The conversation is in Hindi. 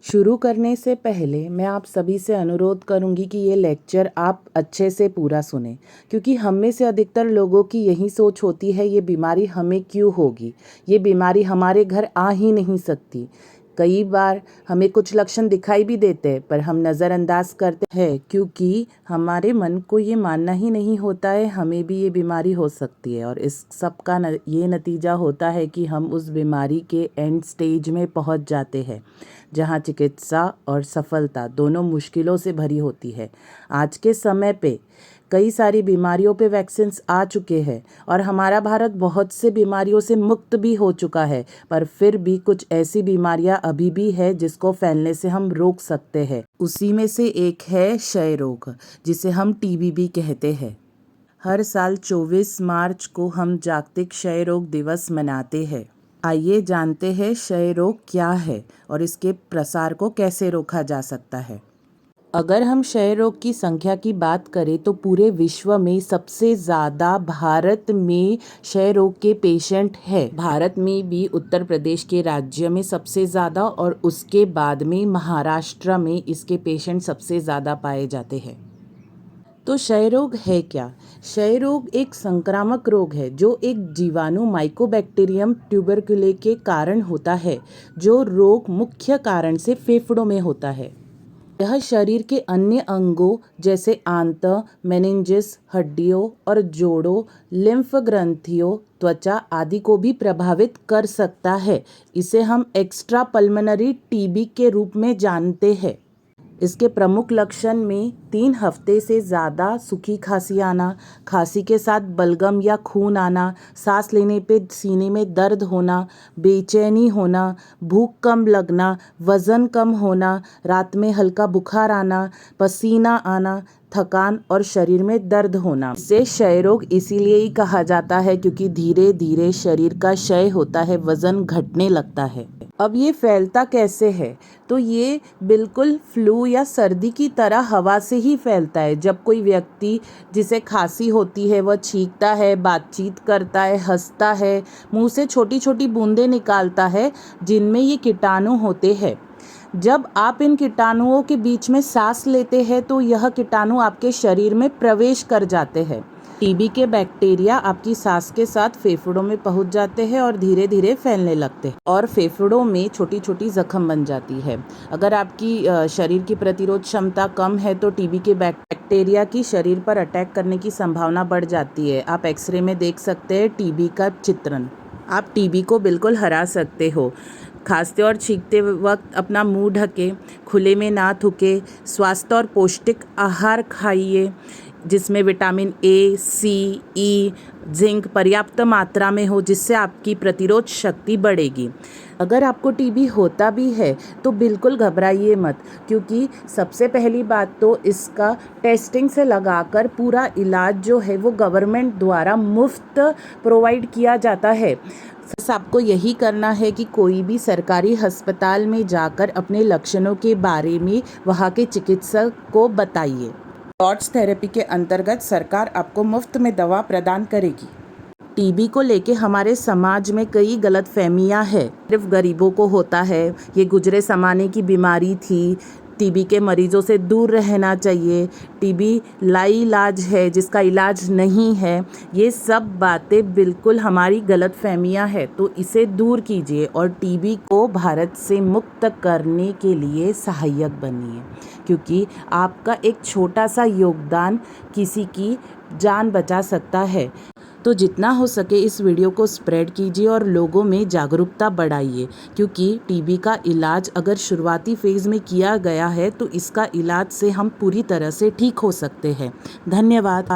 शुरू करने से पहले मैं आप सभी से अनुरोध करूंगी कि ये लेक्चर आप अच्छे से पूरा सुने, क्योंकि हम में से अधिकतर लोगों की यही सोच होती है, ये बीमारी हमें क्यों होगी, ये बीमारी हमारे घर आ ही नहीं सकती। कई बार हमें कुछ लक्षण दिखाई भी देते हैं पर हम नज़रअंदाज करते हैं, क्योंकि हमारे मन को ये मानना ही नहीं होता है हमें भी ये बीमारी हो सकती है। और इस सब का ये नतीजा होता है कि हम उस बीमारी के एंड स्टेज में पहुंच जाते हैं, जहां चिकित्सा और सफलता दोनों मुश्किलों से भरी होती है। आज के समय पे कई सारी बीमारियों पे वैक्सीन्स आ चुके हैं और हमारा भारत बहुत से बीमारियों से मुक्त भी हो चुका है, पर फिर भी कुछ ऐसी बीमारियां अभी भी है जिसको फैलने से हम रोक सकते हैं। उसी में से एक है क्षय रोग, जिसे हम टीबी भी कहते हैं। हर साल 24 मार्च को हम जागतिक क्षय रोग दिवस मनाते हैं। आइए जानते हैं क्षय रोग क्या है और इसके प्रसार को कैसे रोका जा सकता है। अगर हम क्षय रोग की संख्या की बात करें तो पूरे विश्व में सबसे ज़्यादा भारत में क्षय रोग के पेशेंट है। भारत में भी उत्तर प्रदेश के राज्य में सबसे ज़्यादा और उसके बाद में महाराष्ट्र में इसके पेशेंट सबसे ज़्यादा पाए जाते हैं। तो क्षय रोग है क्या? क्षय रोग एक संक्रामक रोग है जो एक जीवाणु माइकोबैक्टीरियम ट्यूबरकुले के कारण होता है, जो रोग मुख्य कारण से फेफड़ों में होता है। यह शरीर के अन्य अंगों जैसे आंत, मेनिंजेस, हड्डियों और जोड़ों, लिम्फ ग्रंथियों, त्वचा आदि को भी प्रभावित कर सकता है। इसे हम एक्स्ट्रा पल्मोनरी टीबी के रूप में जानते हैं। इसके प्रमुख लक्षण में 3 हफ्ते से ज़्यादा सूखी खांसी आना, खांसी के साथ बलगम या खून आना, सांस लेने पे सीने में दर्द होना, बेचैनी होना, भूख कम लगना, वज़न कम होना, रात में हल्का बुखार आना, पसीना आना, थकान और शरीर में दर्द होना। इसे क्षय रोग इसीलिए ही कहा जाता है क्योंकि धीरे धीरे शरीर का क्षय होता है, वज़न घटने लगता है। अब ये फैलता कैसे है? तो ये बिल्कुल फ्लू या सर्दी की तरह हवा से ही फैलता है। जब कोई व्यक्ति जिसे खांसी होती है वह छींकता है, बातचीत करता है, हंसता है, मुंह से छोटी छोटी बूंदें निकालता है जिनमें ये कीटाणु होते हैं। जब आप इन कीटाणुओं के बीच में सांस लेते हैं तो यह कीटाणु आपके शरीर में प्रवेश कर जाते हैं। टीबी के बैक्टीरिया आपकी सांस के साथ फेफड़ों में पहुंच जाते हैं और धीरे धीरे फैलने लगते हैं और फेफड़ों में छोटी छोटी जख्म बन जाती है। अगर आपकी शरीर की प्रतिरोध क्षमता कम है तो टीबी के बैक्टीरिया की शरीर पर अटैक करने की संभावना बढ़ जाती है। आप एक्सरे में देख सकते हैं टीबी का चित्रण। आप टीबी को बिल्कुल हरा सकते हो। खांसते और छींकते वक्त अपना मुंह ढके, खुले में ना थूके, स्वस्थ और पौष्टिक आहार खाइए जिसमें vitamin A, C, E, zinc पर्याप्त मात्रा में हो, जिससे आपकी प्रतिरोध शक्ति बढ़ेगी। अगर आपको टीबी होता भी है तो बिल्कुल घबराइए मत, क्योंकि सबसे पहली बात तो इसका टेस्टिंग से लगाकर पूरा इलाज जो है वो गवर्नमेंट द्वारा मुफ्त प्रोवाइड किया जाता है। बस आपको यही करना है कि कोई भी सरकारी अस्पताल में जाकर अपने लक्षणों के बारे में वहाँ के चिकित्सक को बताइए। डॉट्स थेरेपी के अंतर्गत सरकार आपको मुफ्त में दवा प्रदान करेगी। टीबी को लेके हमारे समाज में कई गलतफहमियां हैं। सिर्फ गरीबों को होता है, ये गुजरे ज़माने की बीमारी थी, टीबी के मरीजों से दूर रहना चाहिए, टीबी लाइलाज है जिसका इलाज नहीं है। ये सब बातें बिल्कुल हमारी गलतफहमियां हैं, तो इसे दूर कीजिए और टीबी को भारत से मुक्त करने के लिए सहायक बनिए, क्योंकि आपका एक छोटा सा योगदान किसी की जान बचा सकता है। तो जितना हो सके इस वीडियो को स्प्रेड कीजिए और लोगों में जागरूकता बढ़ाइए, क्योंकि टीबी का इलाज अगर शुरुआती फेज़ में किया गया है तो इसका इलाज से हम पूरी तरह से ठीक हो सकते हैं। धन्यवाद।